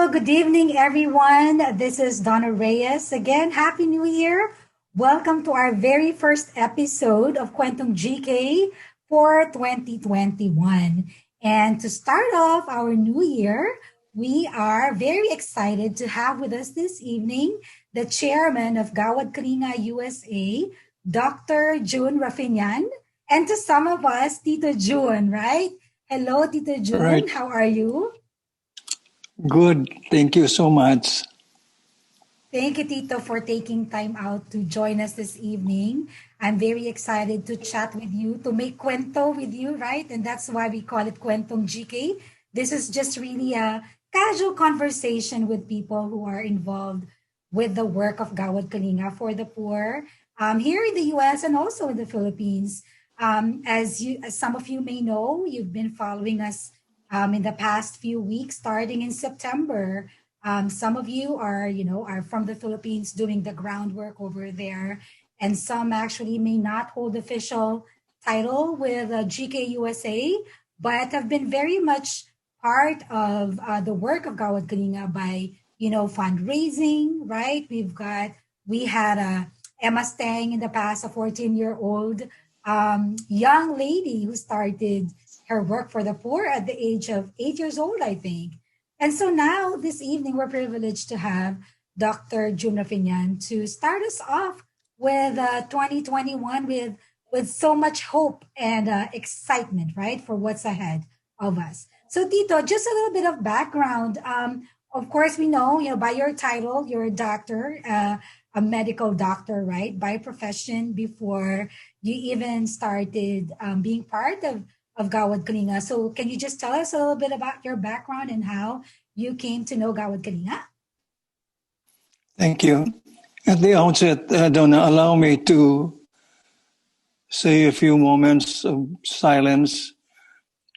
Hello, good evening, everyone. This is Donna Reyes. Again, Happy New Year. Welcome to our very first episode of Kwentong GK for 2021. And to start off our new year, we are very excited to have with us this evening the chairman of Gawad Kalinga USA, Dr. Jun Raffinan, and to some of us, Tito Jun, right? Hello, Tito Jun. Right. How are you? Good. Thank you so much. Thank you, Tito, for taking time out to join us this evening. I'm very excited to chat with you, to make kwento with you, right? And that's why we call it Kwentong GK. This is just really a casual conversation with people who are involved with the work of Gawad Kalinga for the poor here in the US and also in the Philippines. As some of you may know, you've been following us in the past few weeks, starting in September. Some of you are from the Philippines doing the groundwork over there, and some actually may not hold official title with GK USA, but have been very much part of the work of Gawad Kalinga by fundraising. Right? We had Emma Stang in the past, a 14-year-old young lady who started her work for the poor at the age of 8 years old, I think. And so now, this evening, we're privileged to have Dr. Jun Raffinan to start us off with 2021 with so much hope and excitement, right, for what's ahead of us. So, Tito, just a little bit of background. Of course, we know, by your title, you're a doctor, a medical doctor, right, by profession before you even started being part of Gawad Kalinga. So can you just tell us a little bit about your background and how you came to know Gawad Kalinga? Thank you. At the outset, Donna, allow me to say a few moments of silence,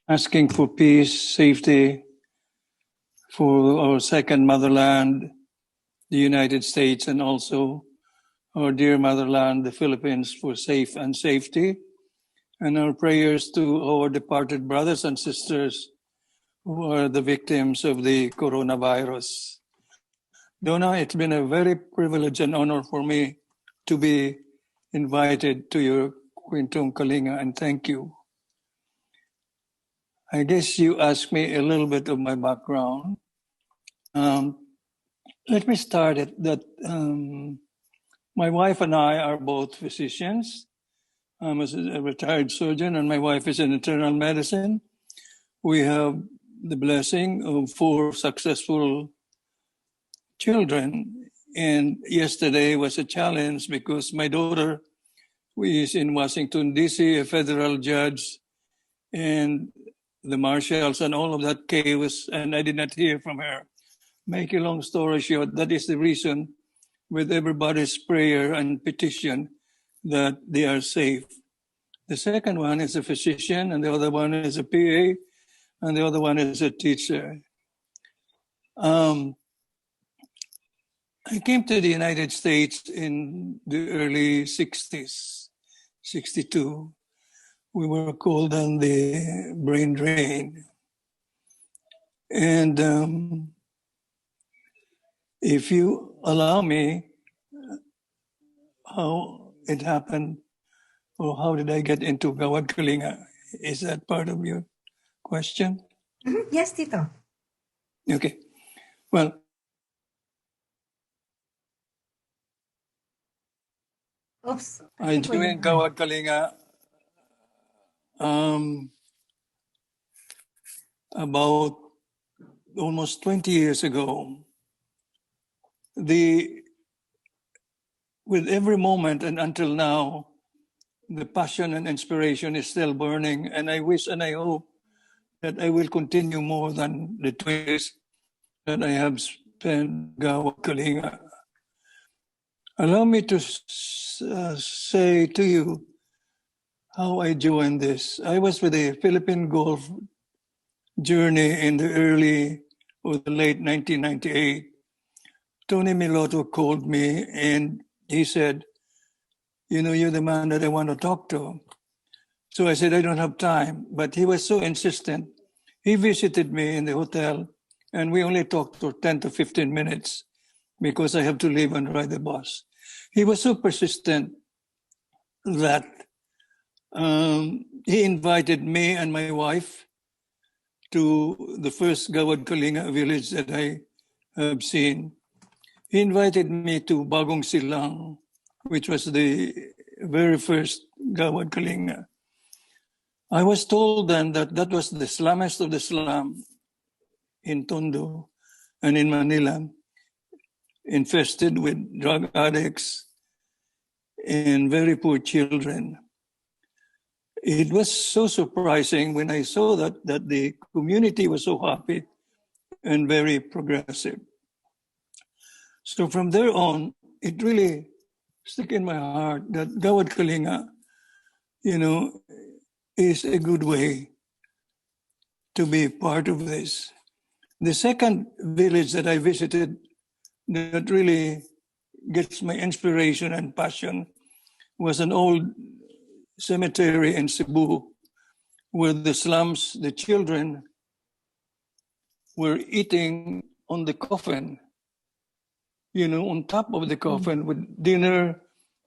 asking for peace, safety for our second motherland, the United States, and also our dear motherland, the Philippines, for safe and safety. And our prayers to our departed brothers and sisters who are the victims of the coronavirus. Donna, it's been a very privilege and honor for me to be invited to your Kwentong Kalinga, and thank you. I guess you asked me a little bit of my background. Let me start at that. My wife and I are both physicians. I'm a retired surgeon, and my wife is in internal medicine. We have the blessing of 4 successful children. And yesterday was a challenge because my daughter, who is in Washington, D.C., a federal judge, and the marshals and all of that chaos, and I did not hear from her. Make a long story short, that is the reason, with everybody's prayer and petition, that they are safe. The second one is a physician, and the other one is a PA, and the other one is a teacher. I came to the United States in the early 60s, 62. We were called on the brain drain. And if you allow me, how it happened, or how did I get into Gawad Kalinga? Is that part of your question? Mm-hmm. Yes, Tito. Okay. Well, Oops. I joined Gawad Kalinga about almost 20 years ago. With every moment and until now, the passion and inspiration is still burning, and I wish and I hope that I will continue more than the 20 years that I have spent Gawad Kalinga. Allow me to say to you how I joined this. I was with the Philippine Golf journey in the early or the late 1998. Tony Miloto called me and he said, you're the man that I want to talk to. So I said, I don't have time. But he was so insistent. He visited me in the hotel and we only talked for 10 to 15 minutes because I have to leave and ride the bus. He was so persistent that he invited me and my wife to the first Gawad Kalinga village that I have seen. He invited me to Bagong Silang, which was the very first Gawad Kalinga. I was told then that that was the slummiest of the slum in Tondo and in Manila, infested with drug addicts and very poor children. It was so surprising when I saw that the community was so happy and very progressive. So from there on, it really stuck in my heart that Gawad Kalinga, is a good way to be part of this. The second village that I visited that really gets my inspiration and passion was an old cemetery in Cebu, where the slums, the children were eating on the coffin, on top of the coffin with dinner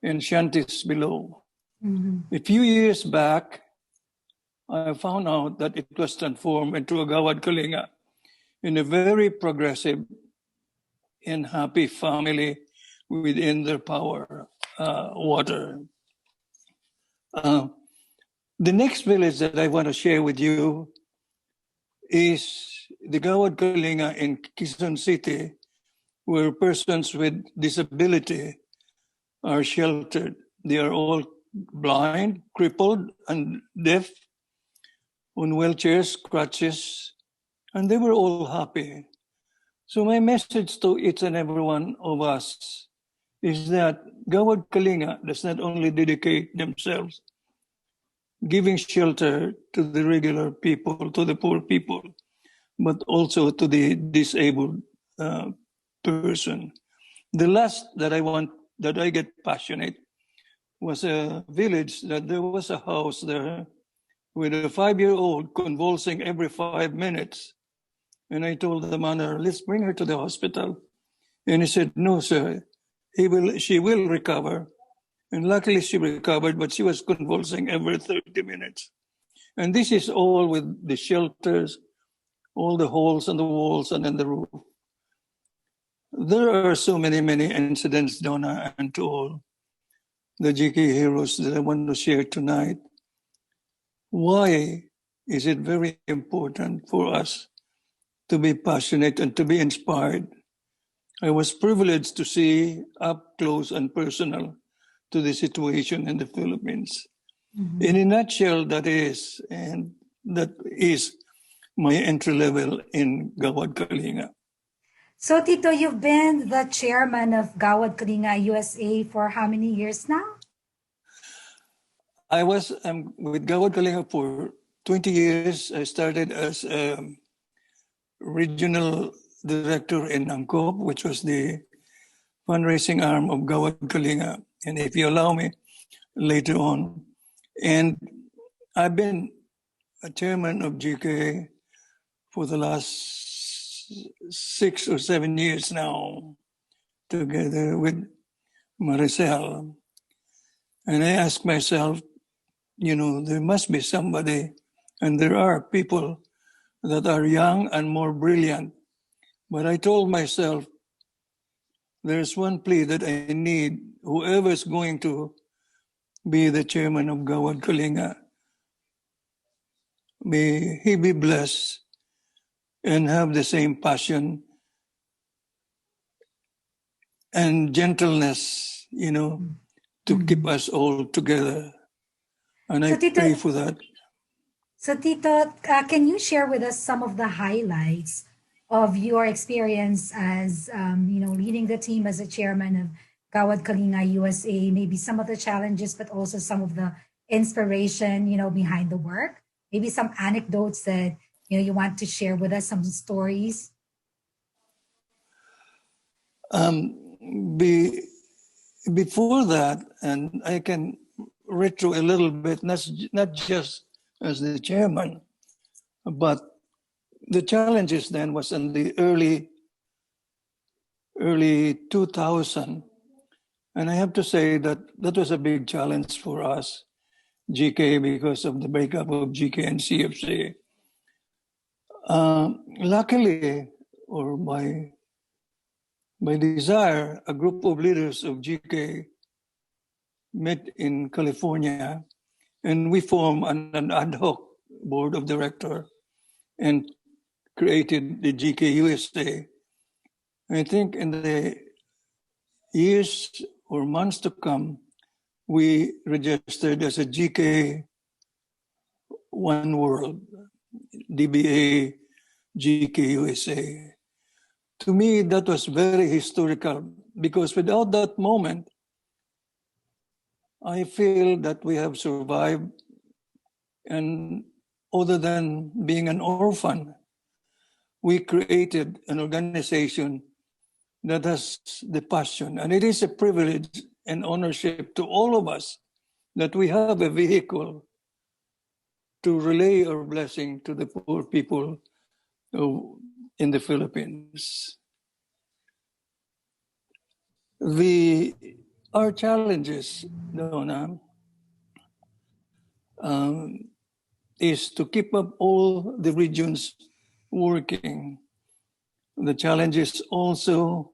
and shanties below. A few years back, I found out that it was transformed into a Gawad Kalinga in a very progressive and happy family within their power water. The next village that I want to share with you is the Gawad Kalinga in Quezon City, where persons with disability are sheltered. They are all blind, crippled, and deaf, on wheelchairs, crutches, and they were all happy. So my message to each and every one of us is that Gawad Kalinga does not only dedicate themselves giving shelter to the regular people, to the poor people, but also to the disabled person. The last that I get passionate was a village that there was a house there with a 5-year-old convulsing every 5 minutes. And I told the mother, let's bring her to the hospital. And he said, no, sir, she will recover. And luckily she recovered, but she was convulsing every 30 minutes. And this is all with the shelters, all the holes in the walls and in the roof. There are so many, many incidents, Donna, and to all the GK heroes that I want to share tonight. Why is it very important for us to be passionate and to be inspired? I was privileged to see up close and personal to the situation in the Philippines. Mm-hmm. In a nutshell, that is my entry level in Gawad Kalinga. So, Tito, you've been the chairman of Gawad Kalinga USA for how many years now? I was with Gawad Kalinga for 20 years. I started as a regional director in Angkop, which was the fundraising arm of Gawad Kalinga. And if you allow me, later on. And I've been a chairman of GK for the last 6 or 7 years now, together with Maricel. And I ask myself, there must be somebody, and there are people that are young and more brilliant. But I told myself, there's one plea that I need. Whoever is going to be the chairman of Gawad Kalinga, may he be blessed and have the same passion and gentleness, to keep us all together. And I pray for that. So, Tito, can you share with us some of the highlights of your experience as, leading the team as a chairman of Gawad Kalinga USA, maybe some of the challenges, but also some of the inspiration, behind the work? Maybe some anecdotes that, you want to share with us, some stories? Before that, and I can retro a little bit, not just as the chairman, but the challenges then was in the early 2000. And I have to say that that was a big challenge for us, GK, because of the breakup of GK and CFC. Luckily, or by desire, a group of leaders of GK met in California, and we formed an ad hoc board of director and created the GK USA. I think in the years or months to come, we registered as a GK One World, DBA GK USA. To me, that was very historical because without that moment, I feel that we have survived, and other than being an orphan, we created an organization that has the passion. And it is a privilege and ownership to all of us that we have a vehicle to relay our blessing to the poor people in the Philippines. Our challenges, Donna, is to keep up all the regions working. The challenge is also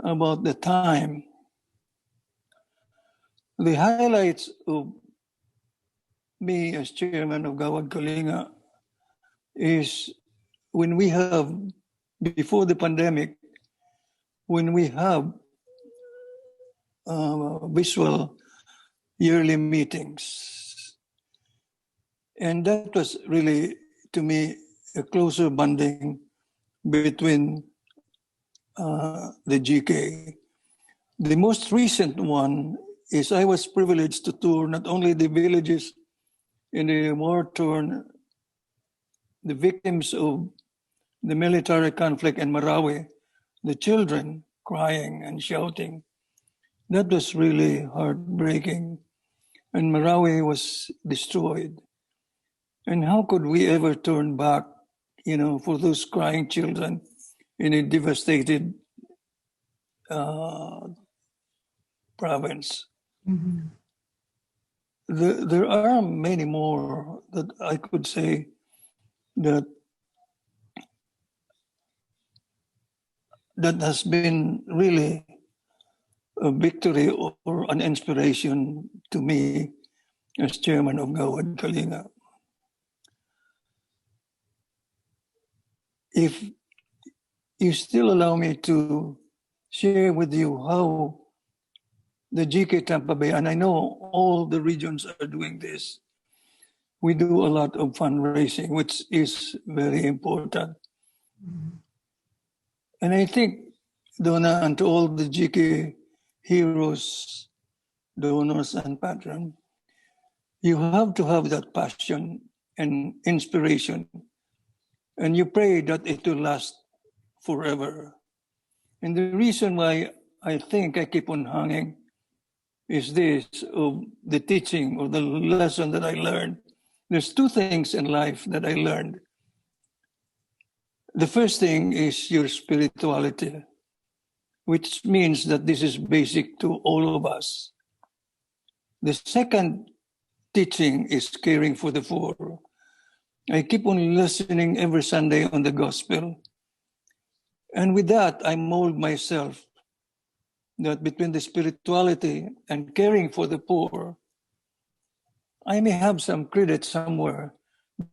about the time. The highlights of me as chairman of Gawad Kalinga is when we have, before the pandemic, when we have visual yearly meetings. And that was really, to me, a closer bonding between the GK. The most recent one is I was privileged to tour not only the villages in the war-torn, the victims of the military conflict in Marawi, the children crying and shouting. That was really heartbreaking. And Marawi was destroyed. And how could we ever turn back, for those crying children in a devastated province? Mm-hmm. There are many more that I could say that has been really a victory or an inspiration to me as chairman of Gawad Kalinga. If you still allow me to share with you how the GK Tampa Bay, and I know all the regions are doing this, we do a lot of fundraising, which is very important. Mm-hmm. And I think, Donna, and to all the GK heroes, donors, and patrons, you have to have that passion and inspiration. And you pray that it will last forever. And the reason why I think I keep on hanging is this, of the teaching or the lesson that I learned. There's two things in life that I learned. The first thing is your spirituality, which means that this is basic to all of us. The second teaching is caring for the poor. I keep on listening every Sunday on the gospel. And with that, I mold myself that between the spirituality and caring for the poor, I may have some credit somewhere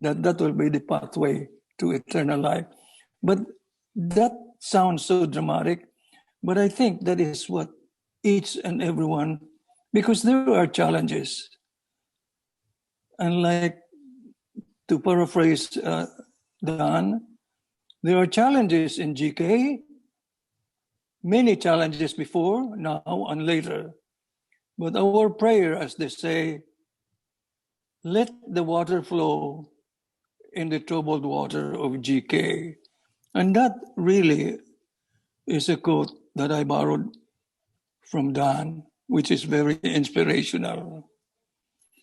that will be the pathway to eternal life. But that sounds so dramatic, but I think that is what each and everyone, because there are challenges. And like, to paraphrase Dan, there are challenges in GK, many challenges before, now, and later. But our prayer, as they say, let the water flow in the troubled water of GK. And that really is a quote that I borrowed from Dan, which is very inspirational.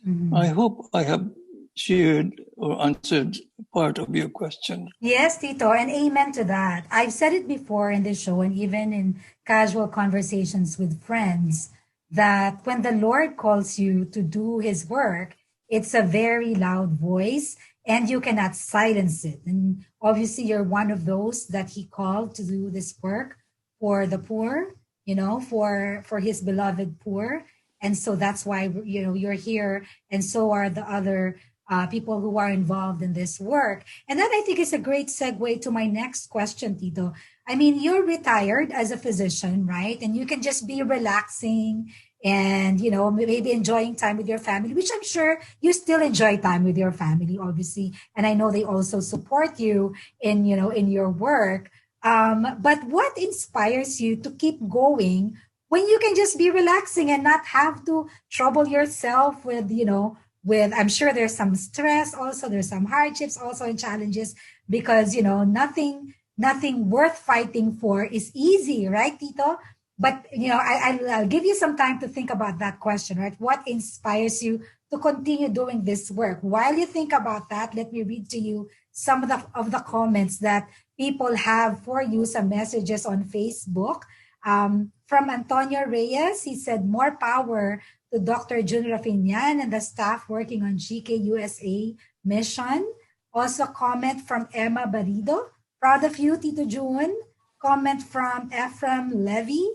Mm-hmm. I hope I have shared or answered part of your question. Yes, Tito, and amen to that. I've said it before in the show and even in casual conversations with friends that when the Lord calls you to do his work, it's a very loud voice and you cannot silence it. And obviously, you're one of those that he called to do this work for the poor, for his beloved poor. And so that's why, you're here, and so are the other people who are involved in this work. And that I think is a great segue to my next question, Tito. I mean, you're retired as a physician, right? And you can just be relaxing and, maybe enjoying time with your family, which I'm sure you still enjoy time with your family, obviously. And I know they also support you in your work. But what inspires you to keep going when you can just be relaxing and not have to trouble yourself with I'm sure there's some stress also, there's some hardships also and challenges because nothing worth fighting for is easy, right, Tito? But I'll give you some time to think about that question, right? What inspires you to continue doing this work? While you think about that, let me read to you some of the comments that people have for you, some messages on Facebook. From Antonio Reyes, he said, more power to Dr. Jun Raffinan and the staff working on GKUSA mission. Also, comment from Emma Barido. Proud of you, Tito Jun. Comment from Ephraim Levy.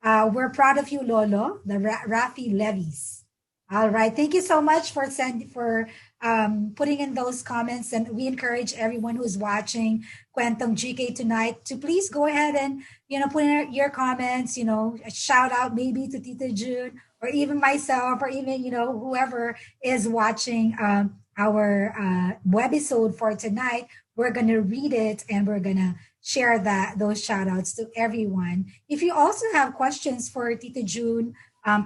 We're proud of you, Lolo, the Rafi Levies. All right. Thank you so much for putting in those comments. And we encourage everyone who's watching Kwentong GK tonight to please go ahead and, put in your comments, a shout out maybe to Tita June or even myself or even, whoever is watching our webisode for tonight. We're going to read it and we're going to share those shout outs to everyone. If you also have questions for Tita June,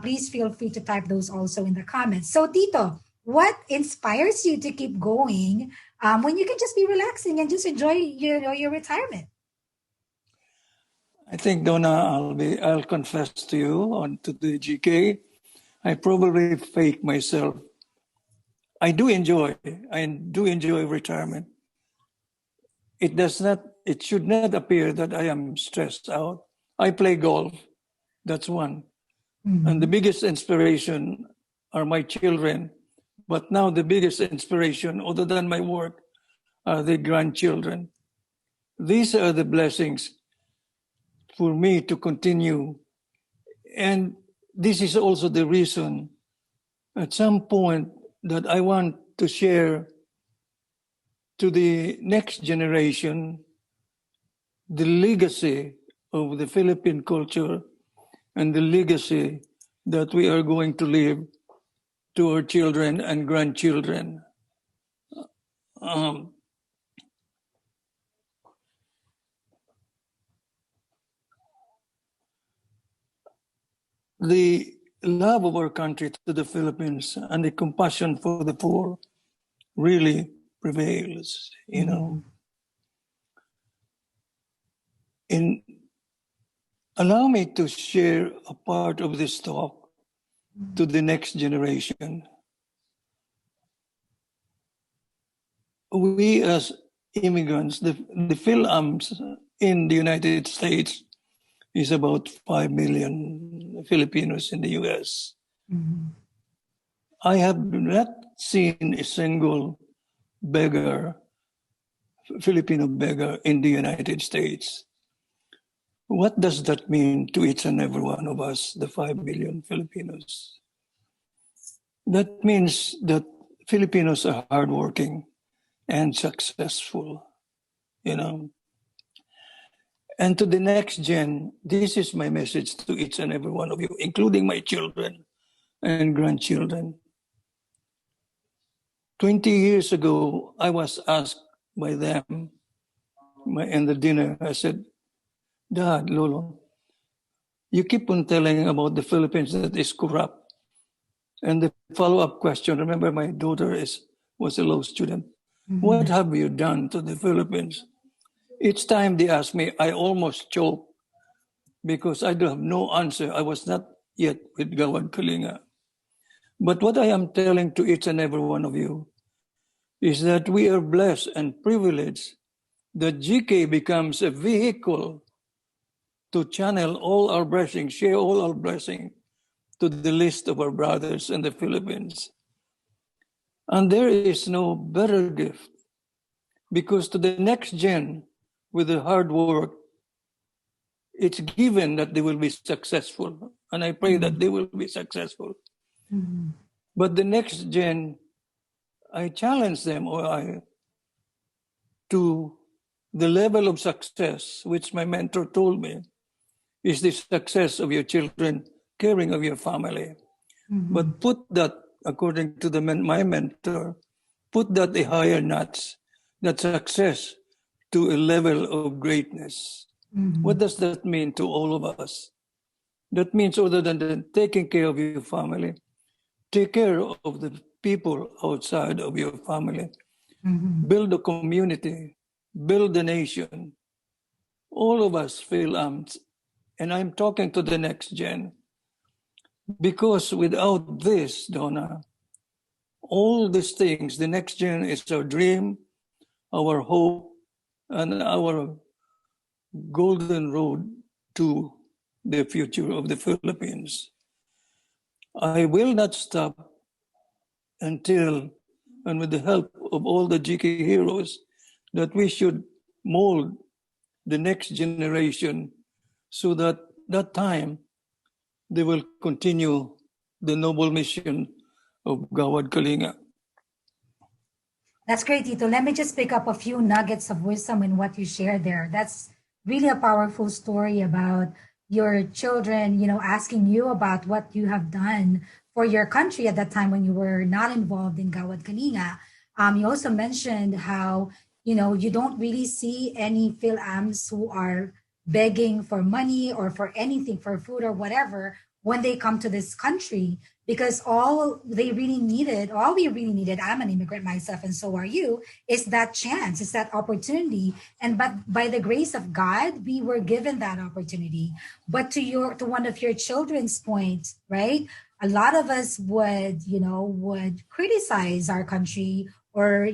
please feel free to type those also in the comments. So, Tito, what inspires you to keep going when you can just be relaxing and just enjoy your retirement? I think, Donna, I'll confess to you to the GK. I probably fake myself. I do enjoy retirement. It should not appear that I am stressed out. I play golf. That's one. Mm-hmm. And the biggest inspiration are my children. But now the biggest inspiration, other than my work, are the grandchildren. These are the blessings for me to continue. And this is also the reason at some point that I want to share to the next generation the legacy of the Philippine culture and the legacy that we are going to leave to our children and grandchildren. The love of our country to the Philippines and the compassion for the poor really prevails, Allow me to share a part of this talk to the next generation. We as immigrants, the Phil-Ams in the United States is about 5 million Filipinos in the US. Mm-hmm. I have not seen a single Filipino beggar in the United States. What does that mean to each and every one of us, the 5 million Filipinos? That means that Filipinos are hardworking and successful, And to the next gen, this is my message to each and every one of you, including my children and grandchildren. 20 years ago, I was asked by them in the dinner, I said, Dad, Lolo, you keep on telling about the Philippines that is corrupt. And the follow-up question, remember my daughter was a law student. Mm-hmm. What have you done to the Philippines? Each time they ask me, I almost choke because I don't have no answer. I was not yet with Gawan Kalinga. But what I am telling to each and every one of you, is that we are blessed and privileged that GK becomes a vehicle to channel all our blessings, share all our blessings to the list of our brothers in the Philippines. And there is no better gift, because to the next gen, with the hard work, it's given that they will be successful. And I pray that they will be successful. Mm-hmm. But the next gen, I challenge them to the level of success, which my mentor told me, is the success of your children, caring of your family. Mm-hmm. But put that, according to my mentor, put that a higher notch, that success to a level of greatness. Mm-hmm. What does that mean to all of us? That means, other than taking care of your family, take care of the people outside of your family. Mm-hmm. Build a community, build a nation. All of us feel amped. And I'm talking to the next gen. Because without this, Donna, all these things, the next gen is our dream, our hope, and our golden road to the future of the Philippines. I will not stop until, and with the help of all the GK heroes, that we should mold the next generation so that that time they will continue the noble mission of Gawad Kalinga. That's great, Tito. Let me just pick up a few nuggets of wisdom in what you shared there. That's really a powerful story about your children, asking you about what you have done for your country at that time when you were not involved in Gawad Kalinga. You also mentioned how, you don't really see any PhilAms who are begging for money or for anything, for food or whatever, when they come to this country, because all we really needed, I'm an immigrant myself and so are you, is that chance, is that opportunity. And but by the grace of God, we were given that opportunity. But to one of your children's points, right? A lot of us would criticize our country, or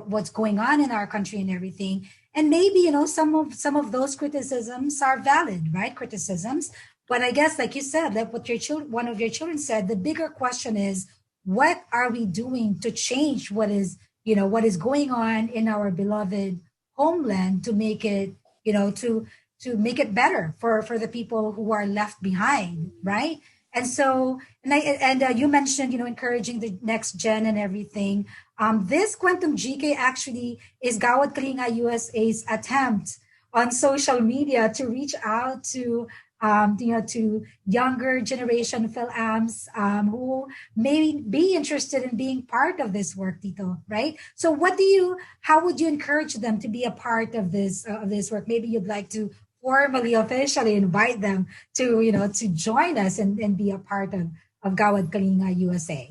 what's going on in our country and everything. And maybe, some of those criticisms are valid, right? Criticisms. But I guess, like you said, like what one of your children said, the bigger question is, what are we doing to change what is going on in our beloved homeland, to make it, to make it better for the people who are left behind, right? And so, you mentioned, encouraging the next gen and everything. This Quantum GK actually is Gawad Kalinga USA's attempt on social media to reach out to younger generation PhilAms, who may be interested in being part of this work, Tito, right? So how would you encourage them to be a part of this work? Maybe you'd like to formally, officially invite them to join us and be a part of Gawad Kalinga USA.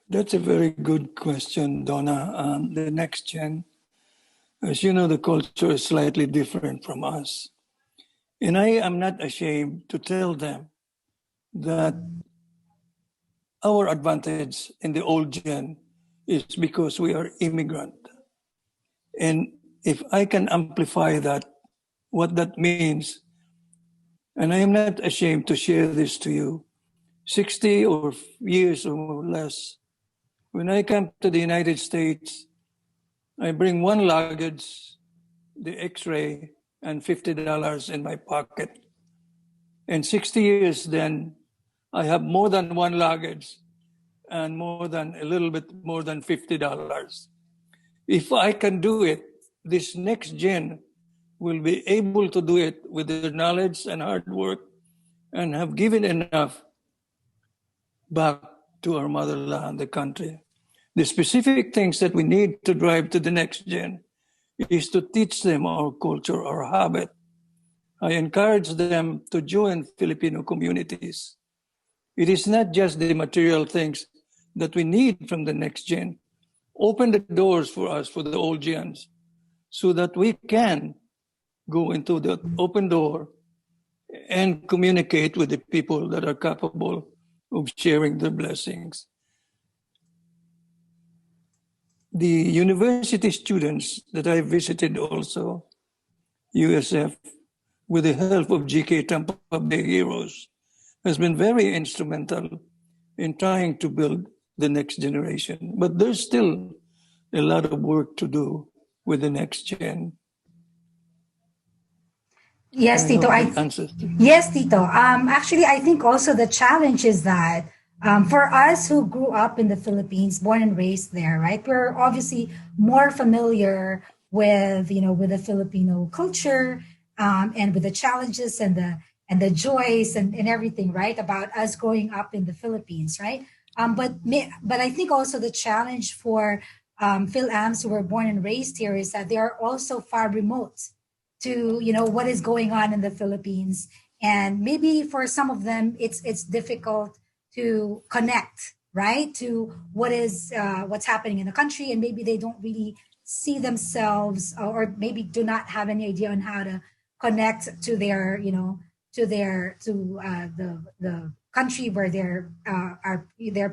That's a very good question, Donna. The next gen, as you know, the culture is slightly different from us. And I am not ashamed to tell them that our advantage in the old gen is because we are immigrant. And if I can amplify that, what that means, and I am not ashamed to share this to you, 60 or years or less, when I come to the United States, I bring one luggage, the x-ray, and $50 in my pocket. In 60 years then, I have more than one luggage and a little bit more than $50. If I can do it, this next gen will be able to do it with their knowledge and hard work, and have given enough back to our motherland, the country. The specific things that we need to drive to the next gen is to teach them our culture, our habit. I encourage them to join Filipino communities. It is not just the material things that we need from the next gen. Open the doors for us, for the old gens, so that we can go into that open door and communicate with the people that are capable of sharing their blessings. the university students that I visited also, USF, with the help of GK Tampa Bay Heroes, has been very instrumental in trying to build the next generation. But there's still a lot of work to do with the next gen. Yes, I Tito. hope that answers. Yes, Tito. Actually, I think also the challenge is that for us who grew up in the Philippines, born and raised there, right? We're obviously more familiar with with the Filipino culture, and with the challenges and the joys and everything, right? About us growing up in the Philippines, right? But I think also the challenge for Phil-Ams who were born and raised here is that they are also far remote to what is going on in the Philippines, and maybe for some of them it's difficult to connect, right, to what's happening in the country, and maybe they don't really see themselves, or maybe do not have any idea on how to connect to their the country where their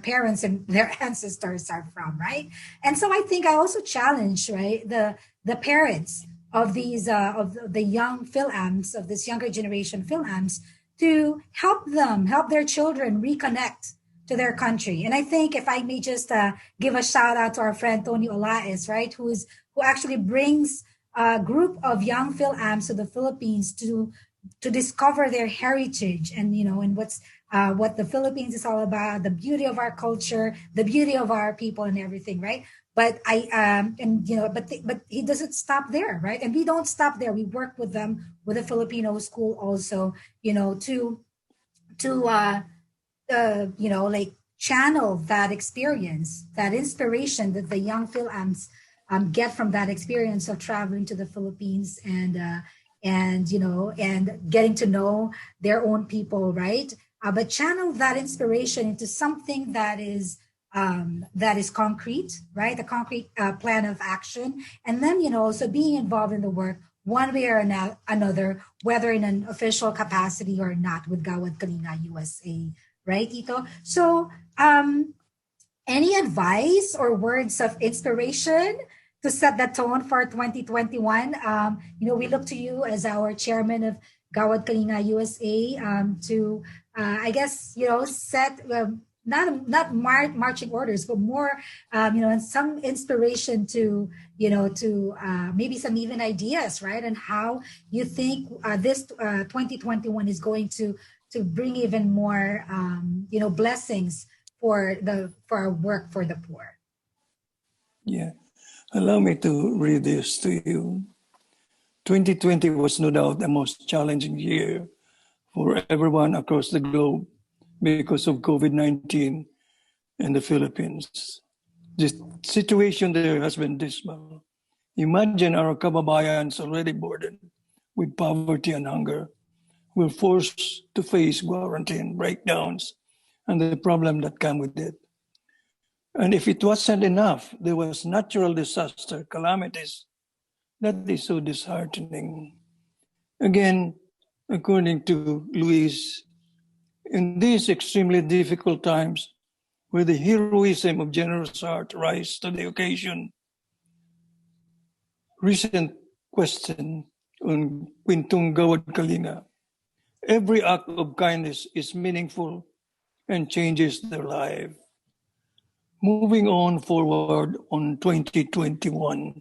parents and their ancestors are from, right? And so I think I also challenge, right, the parents of these of the young Phil-Ams, of this younger generation Phil-Ams, to help their children reconnect to their country. And I think if I may just give a shout out to our friend Tony Olaes, right, who actually brings a group of young Phil-Ams to the Philippines to discover their heritage, and and what the Philippines is all about, the beauty of our culture, the beauty of our people, and everything, right? But I and but he doesn't stop there, right? And we don't stop there. We work with them with a Filipino school also, to like channel that experience, that inspiration that the young Phil-Ams get from that experience of traveling to the Philippines, and getting to know their own people, right? But channel that inspiration into something that is concrete, right? A concrete plan of action, and then also being involved in the work one way or another, whether in an official capacity or not, with Gawad Kalinga USA, right, Tito? So, any advice or words of inspiration to set the tone for 2021? We look to you as our chairman of Gawad Kalinga USA, to, I guess, set not marching orders, but more, and some inspiration to, maybe some even ideas, right? And how you think this 2021 is going to bring even more, blessings for our work for the poor. Yeah. Allow me to read this to you. 2020 was no doubt the most challenging year for everyone across the globe because of COVID-19 in the Philippines. The situation there has been dismal. Imagine our kababayans already burdened with poverty and hunger were forced to face quarantine breakdowns and the problem that come with it. And if it wasn't enough, there was natural disaster, calamities. That is so disheartening. Again, according to Luis, in these extremely difficult times, where the heroism of generous heart rise to the occasion, recent question on Quintong Gawad Kalinga. Every act of kindness is meaningful and changes their life. Moving on forward on 2021,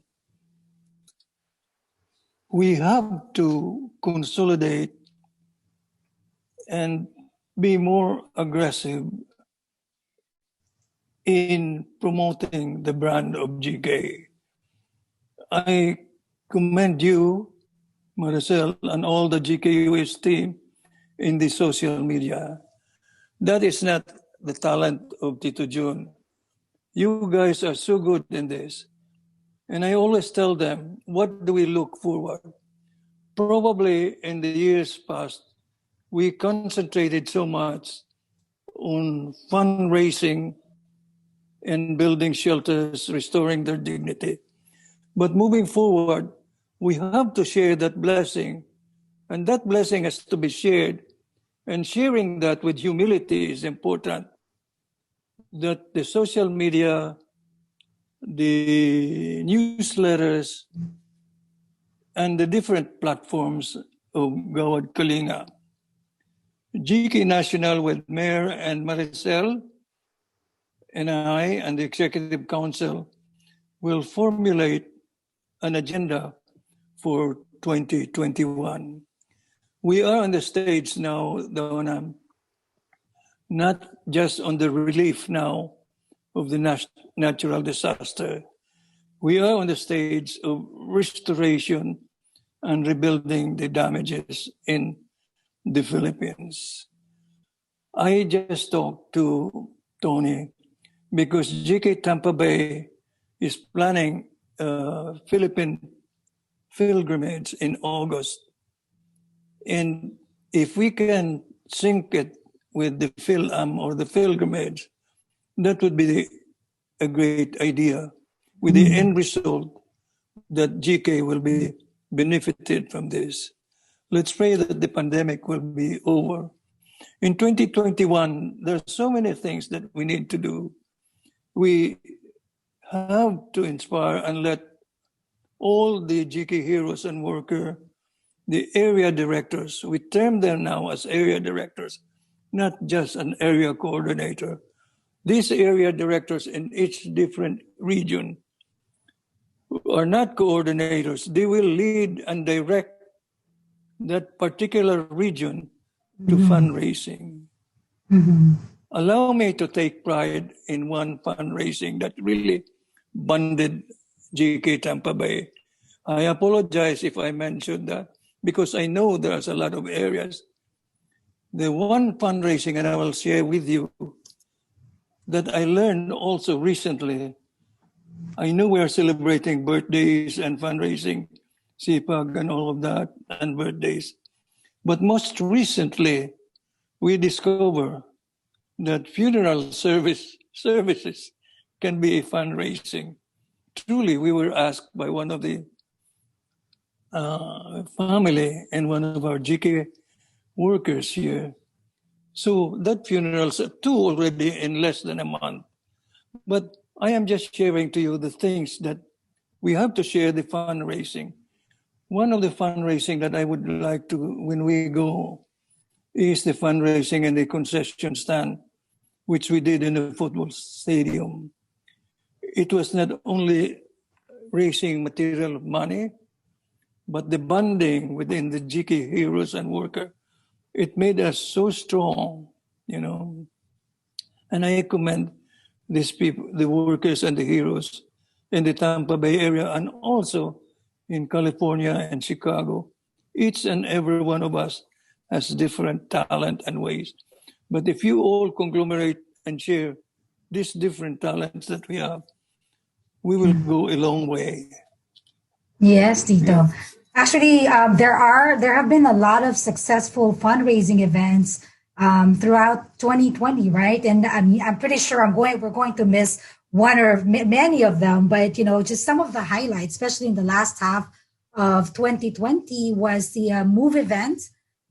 we have to consolidate and be more aggressive in promoting the brand of GK. I commend you, Maricel, and all the GKUS team in the social media. That is not the talent of Tito Jun. You guys are so good in this. And I always tell them, what do we look forward? Probably in the years past, we concentrated so much on fundraising and building shelters, restoring their dignity. But moving forward, we have to share that blessing, and that blessing has to be shared. And sharing that with humility is important. That the social media the newsletters, and the different platforms of Gawad Kalinga. GK National with Mayor and Maricel and I and the Executive Council will formulate an agenda for 2021. We are on the stage now, Donna, not just on the relief now of the natural disaster. We are on the stage of restoration and rebuilding the damages in the Philippines. I just talked to Tony because GK Tampa Bay is planning a Philippine pilgrimage in August. And if we can sync it with the film or the pilgrimage, that would be a great idea with the end result that GK will be benefited from this. Let's pray that the pandemic will be over. In 2021, there's so many things that we need to do. We have to inspire and let all the GK heroes and workers, the area directors, we term them now as area directors, not just an area coordinator. These area directors in each different region are not coordinators. They will lead and direct that particular region to fundraising. Allow me to take pride in one fundraising that really bonded GK Tampa Bay. I apologize if I mentioned that because I know there's a lot of areas. The one fundraising, and I will share with you, that I learned also recently. I know we are celebrating birthdays and fundraising, CPAG and all of that, and birthdays. But most recently, we discover that funeral services can be a fundraising. Truly, we were asked by one of the family and one of our GK workers here. So that funerals are two already in less than a month. But I am just sharing to you the things that we have to share the fundraising. One of the fundraising that I would like to, when we go, is the fundraising and the concession stand, which we did in the football stadium. It was not only raising material money, but the bonding within the GK heroes and worker, it made us so strong, you know. And I commend these people, the workers and the heroes in the Tampa Bay area and also in California and Chicago. Each and every one of us has different talent and ways. But if you all conglomerate and share these different talents that we have, we will go a long way. Yes, Tito. Actually, there have been a lot of successful fundraising events throughout 2020, right? And I mean, I'm pretty sure we're going to miss one or many of them, but just some of the highlights, especially in the last half of 2020, was the Move event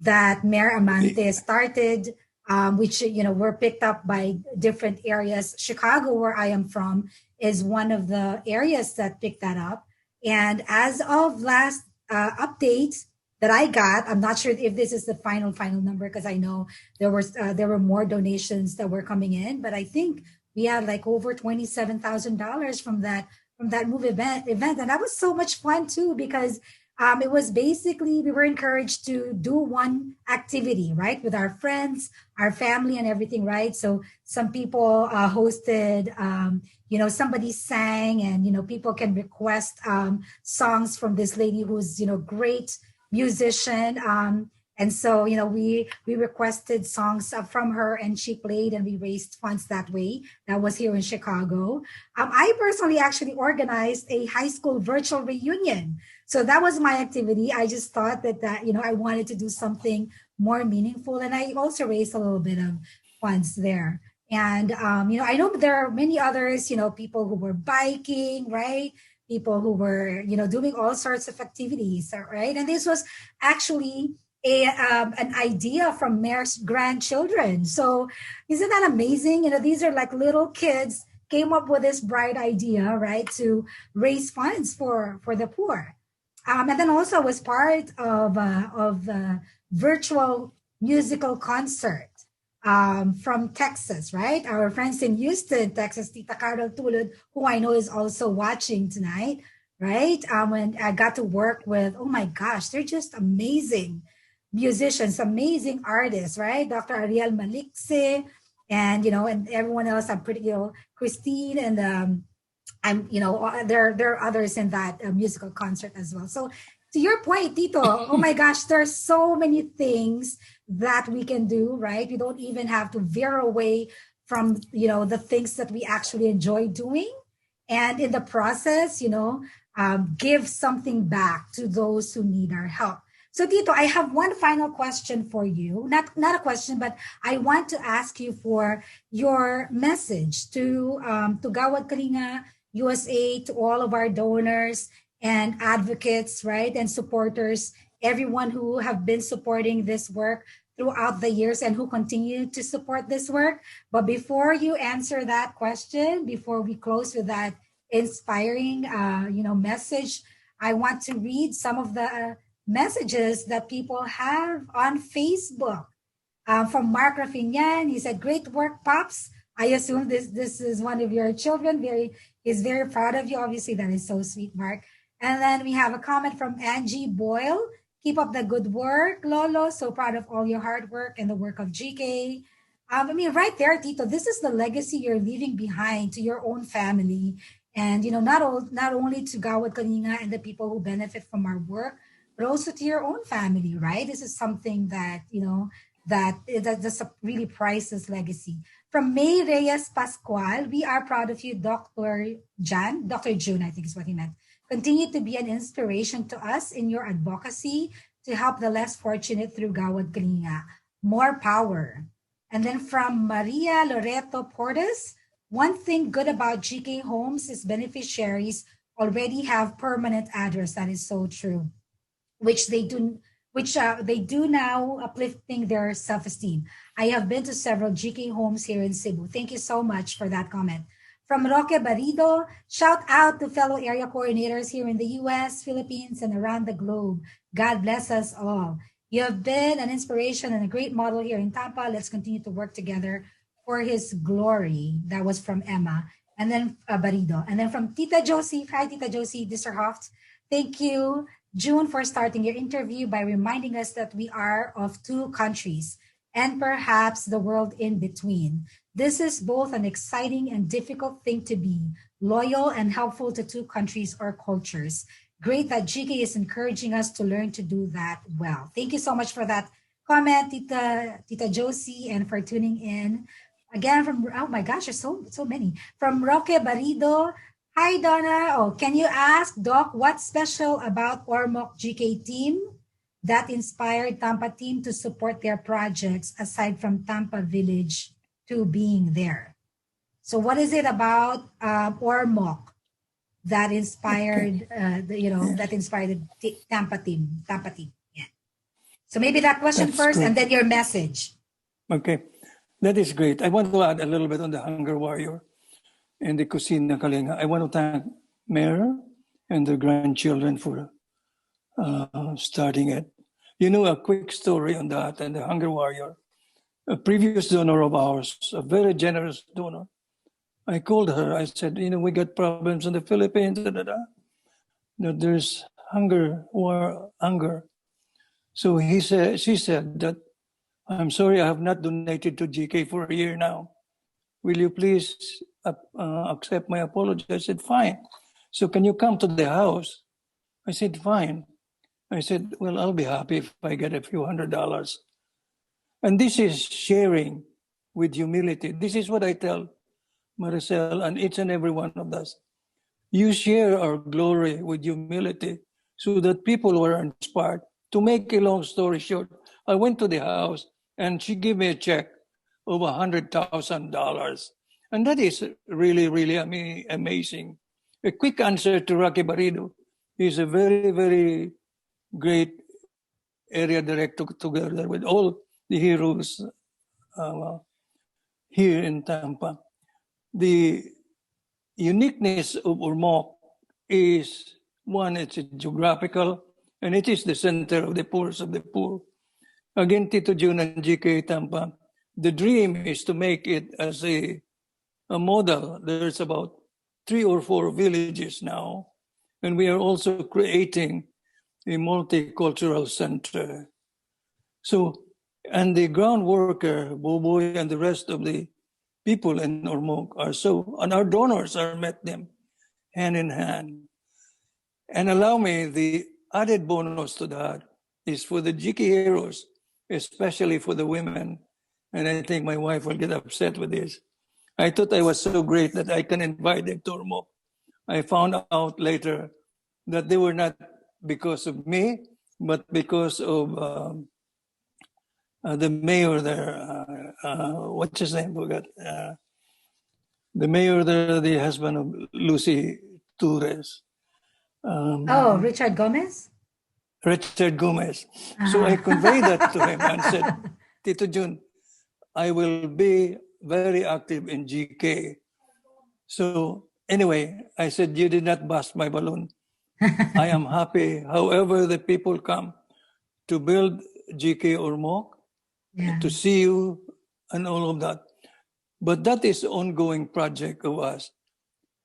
that Mayor Amante started, which were picked up by different areas. Chicago, where I am from, is one of the areas that picked that up. And as of last update that I got, I'm not sure if this is the final number because I know there were more donations that were coming in, but I think we had like over $27,000 from that Move event, and that was so much fun too because it was basically we were encouraged to do one activity, right, with our friends, our family, and everything, right? So some people hosted, somebody sang, and people can request songs from this lady who's great musician. And so, we requested songs from her and she played and we raised funds that way. That was here in Chicago. I personally actually organized a high school virtual reunion. So that was my activity. I just thought that I wanted to do something more meaningful. And I also raised a little bit of funds there. And, I know there are many others, people who were biking, right? People who were, doing all sorts of activities, right? And this was actually an idea from Mayor's grandchildren. So isn't that amazing? These are like little kids came up with this bright idea, right, to raise funds for the poor. And then also was part of the virtual musical concert from Texas, right? Our friends in Houston, Texas, Tita Carol Tulud, who I know is also watching tonight, right? And I got to work with, oh my gosh, they're just amazing musicians, amazing artists, right? Dr. Ariel Malikse, and and everyone else. I'm pretty, Christine, and there are others in that musical concert as well. So to your point, Tito, oh my gosh, there's so many things that we can do, right? We don't even have to veer away from, the things that we actually enjoy doing. And in the process, give something back to those who need our help. So Tito, I have one final question for you. Not a question, but I want to ask you for your message to Gawad Kalinga USA, to all of our donors and advocates, right, and supporters, everyone who have been supporting this work throughout the years and who continue to support this work. But before you answer that question, before we close with that inspiring, message, I want to read some of the messages that people have on Facebook. From Mark Raffinan, he said, "Great work, Pops. I assume this is one of your children. He's very proud of you. Obviously, that is so sweet, Mark." And then we have a comment from Angie Boyle. "Keep up the good work, Lolo. So proud of all your hard work and the work of GK." Right there, Tito, this is the legacy you're leaving behind to your own family. And, not only to Gawad Kalinga and the people who benefit from our work, but also to your own family, right? This is something that, that's a really priceless legacy. From May Reyes Pascual, "We are proud of you, Dr. Jun, I think is what he meant. Continue to be an inspiration to us in your advocacy to help the less fortunate through Gawad Kalinga. More power." And then from Maria Loreto Portes, "One thing good about GK Homes is beneficiaries already have permanent address." That is so true. Which they do now, uplifting their self-esteem. I have been to several GK homes here in Cebu. Thank you so much for that comment. From Roque Barido, "Shout out to fellow area coordinators here in the US, Philippines, and around the globe. God bless us all. You have been an inspiration and a great model here in Tampa. Let's continue to work together for his glory." That was from Emma. And then Barido. And then from Tita Josie. Hi, Tita Josie Disserhoft. "Thank you, June, for starting your interview by reminding us that we are of two countries and perhaps the world in between. This is both an exciting and difficult thing to be, loyal and helpful to two countries or cultures. Great that GK is encouraging us to learn to do that well." Thank you so much for that comment, Tita Josie, and for tuning in. Again, from, oh my gosh, there's so many. From Roque Barido, "Hi, Donna. Oh, can you ask Doc what's special about Ormoc GK team that inspired Tampa team to support their projects aside from Tampa Village to being there?" So what is it about Ormoc that inspired, that inspired the Tampa team? Yeah. So maybe that question That's first, great. and then your message. Okay, that is great. I want to add a little bit on the Hunger Warrior and the Kusina Kalinga. I want to thank Mayor and the grandchildren for starting it. A quick story on that and the Hunger Warrior. A previous donor of ours, a very generous donor, I called her. I said, we got problems in the Philippines. There's hunger. So she said that, "I'm sorry, I have not donated to GK for a year now. Will you please accept my apology?" I said, "Fine. So can you come to the house?" I said, "Fine." I said, "Well, I'll be happy if I get a few $100s. And this is sharing with humility. This is what I tell Maricel and each and every one of us. You share our glory with humility so that people were inspired. To make a long story short, I went to the house and she gave me a check of $100,000. And that is really, really amazing. A quick answer to Rocky Barido. He's a very, very great area director together with all the heroes here in Tampa. The uniqueness of Ormoc is, one, it's geographical, and it is the center of the poorest of the poor. Again, Tito Jun and GK Tampa, the dream is to make it as a model. There's about 3 or 4 villages now, and we are also creating a multicultural center. So, and the ground worker, Boboy, and the rest of the people in Ormoc are so, and our donors are met them hand in hand. And allow me, the added bonus to that is for the GK heroes, especially for the women. And I think my wife will get upset with this. I thought I was so great that I can invite them to Ormoc. I found out later that they were not because of me, but because of the mayor there. What's his name? Forgot. The mayor there, the husband of Lucy Torres. Richard Gomez? Richard Gomez. So I conveyed that to him and said, Tito Jun, I will be very active in GK. So anyway, I said, you did not bust my balloon. I am happy, however the people come to build GK Ormoc, to see you and all of that. But that is an ongoing project of us.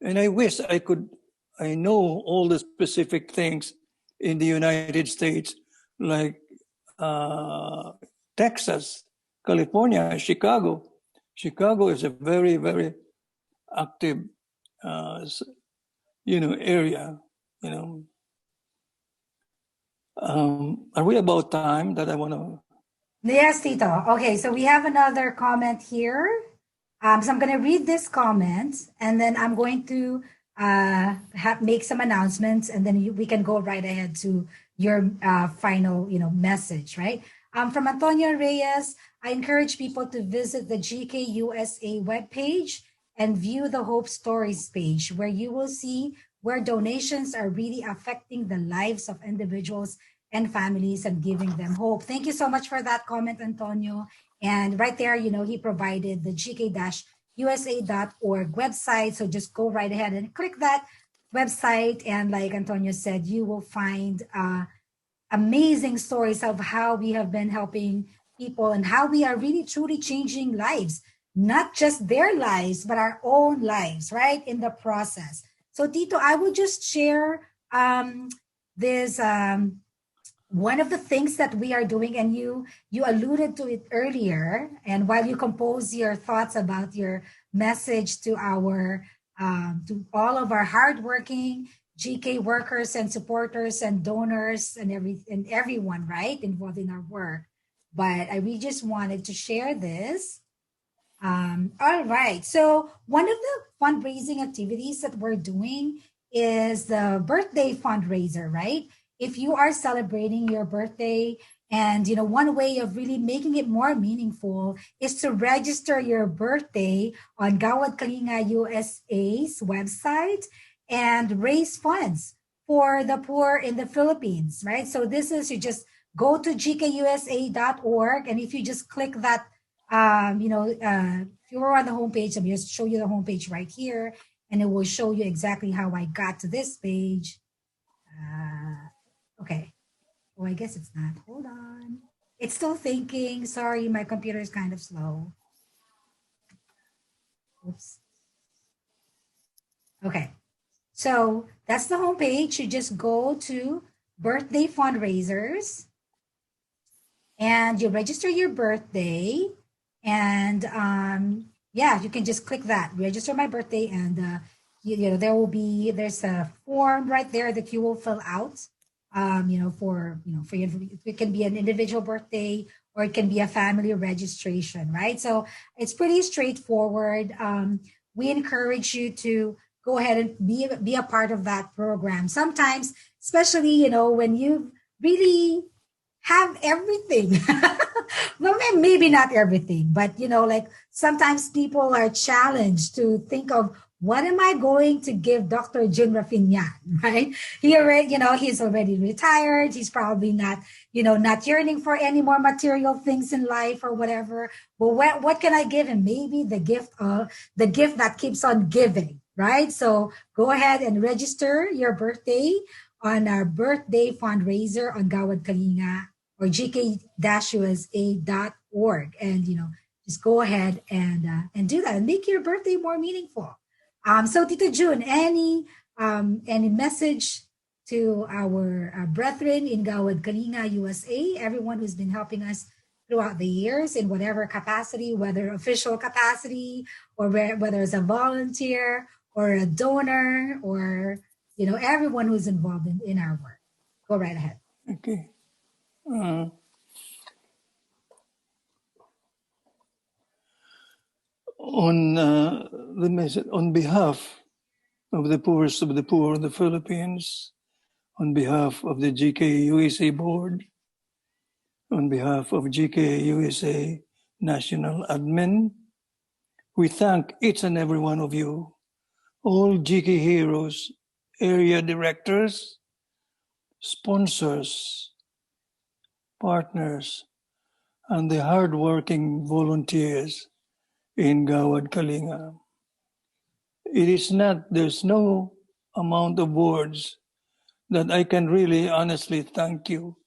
And I wish I know all the specific things in the United States, like Texas, California, Chicago. Chicago is a very, very active, area, Are we about time that I want to? Yes, Tito. Okay, so we have another comment here. So I'm going to read this comment, and then I'm going to make some announcements, and then we can go right ahead to your final, message, right? From Antonio Reyes, I encourage people to visit the GKUSA webpage and view the Hope Stories page, where you will see where donations are really affecting the lives of individuals and families and giving them hope. Thank you so much for that comment, Antonio. And right there, he provided the gk-usa.org website. So just go right ahead and click that website. And like Antonio said, you will find amazing stories of how we have been helping people and how we are really truly changing lives, not just their lives, but our own lives, right? In the process. So Tito, I will just share this one of the things that we are doing, and you alluded to it earlier, and while you compose your thoughts about your message to our to all of our hardworking GK workers and supporters and donors and everyone, right, involved in our work. But I really just wanted to share this. All right. So one of the fundraising activities that we're doing is the birthday fundraiser, right? If you are celebrating your birthday, and one way of really making it more meaningful is to register your birthday on Gawad Kalinga USA's website and raise funds for the poor in the Philippines, right? So this is, you just go to gkusa.org, and if you just click that, if you're on the homepage, I'm just show you the homepage right here, and it will show you exactly how I got to this page. Okay. Oh, I guess it's not. Hold on. It's still thinking. Sorry, my computer is kind of slow. Oops. Okay. So that's the homepage. You just go to birthday fundraisers and you register your birthday. And you can just click that, register my birthday. And, there's a form right there that you will fill out. For it can be an individual birthday or it can be a family registration, right? So it's pretty straightforward. We encourage you to go ahead and be a part of that program. Sometimes, especially, when you really have everything. Well, maybe not everything, but like sometimes people are challenged to think of, what am I going to give Dr. Jun Raffinan, right? He's already retired. He's probably not, not yearning for any more material things in life or whatever. But what can I give him? Maybe the gift that keeps on giving, right? So go ahead and register your birthday on our birthday fundraiser on Gawad Kalinga or gk-usa.org. And, just go ahead and do that and make your birthday more meaningful. So Tito Jun, any message to our brethren in Gawad Kalinga, USA, everyone who's been helping us throughout the years in whatever capacity, whether official capacity or whether it's a volunteer or a donor or, everyone who's involved in our work. Go right ahead. Okay. The message on behalf of the poorest of the poor in the Philippines, on behalf of the GK USA board, on behalf of GK USA National Admin, we thank each and every one of you, all GK heroes, area directors, sponsors, partners, and the hardworking volunteers in Gawad Kalinga. There's no amount of words that I can really honestly thank you.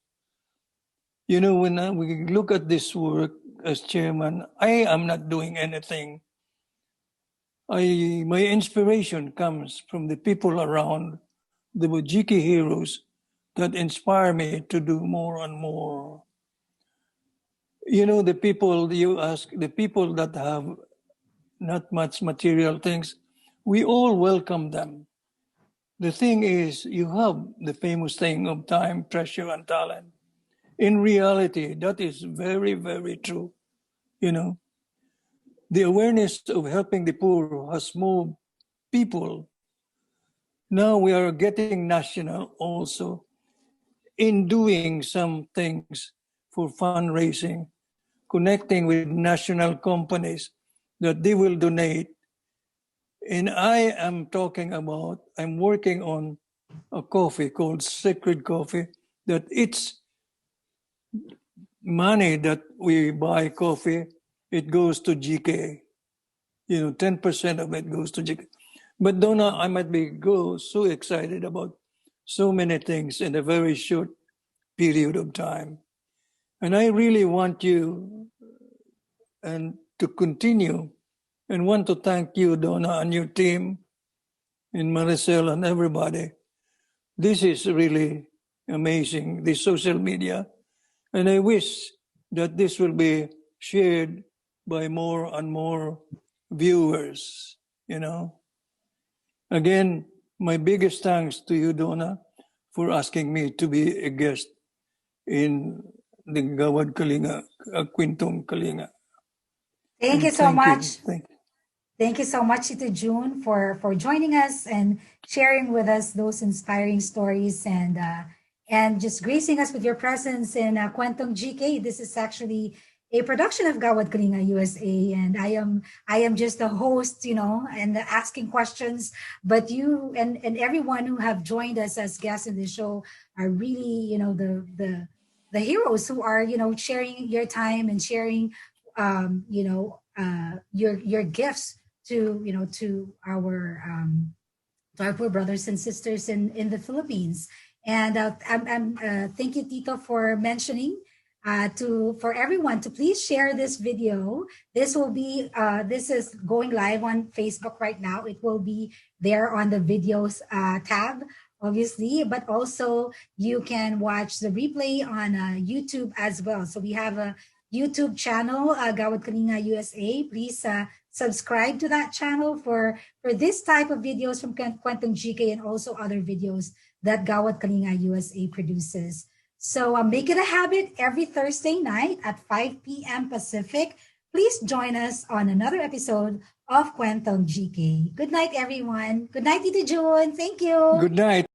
When we look at this work as chairman, I am not doing anything. My inspiration comes from the people around, the Wajiki heroes that inspire me to do more and more. The people you ask, the people that have not much material things, we all welcome them. The thing is, you have the famous thing of time, treasure, and talent. In reality, that is very, very true. The awareness of helping the poor has moved people. Now we are getting national also in doing some things for fundraising, connecting with national companies that they will donate. And I'm working on a coffee called Sacred Coffee, that it's money that we buy coffee, it goes to GK. 10% of it goes to GK. But Donna, I might be so excited about so many things in a very short period of time. And I really want you and to continue and want to thank you, Donna, and your team, and Maricel and everybody. This is really amazing, this social media. And I wish that this will be shared by more and more viewers, Again, my biggest thanks to you, Donna, for asking me to be a guest in the Gawad Kalinga, Quintong Kalinga. Thank you so much. Thank you so much, Tito June, for joining us and sharing with us those inspiring stories and just gracing us with your presence in Kwentong GK. This is actually a production of Gawad Kalinga USA, and I am just a host, and asking questions. But you and everyone who have joined us as guests in the show are really, the heroes who are, sharing your time and sharing, your gifts to our poor brothers and sisters in the Philippines. And thank you, Tito, for mentioning for everyone to please share this video. This is going live on Facebook right now. It will be there on the videos tab, obviously, but also you can watch the replay on YouTube as well. So we have a YouTube channel, Gawad Kalinga USA. Please subscribe to that channel for this type of videos from Kwentong GK and also other videos that Gawad Kalinga USA produces. So make it a habit every Thursday night at 5 p.m. Pacific. Please join us on another episode of Kwentong GK. Good night, everyone. Good night, Tito June. Thank you. Good night.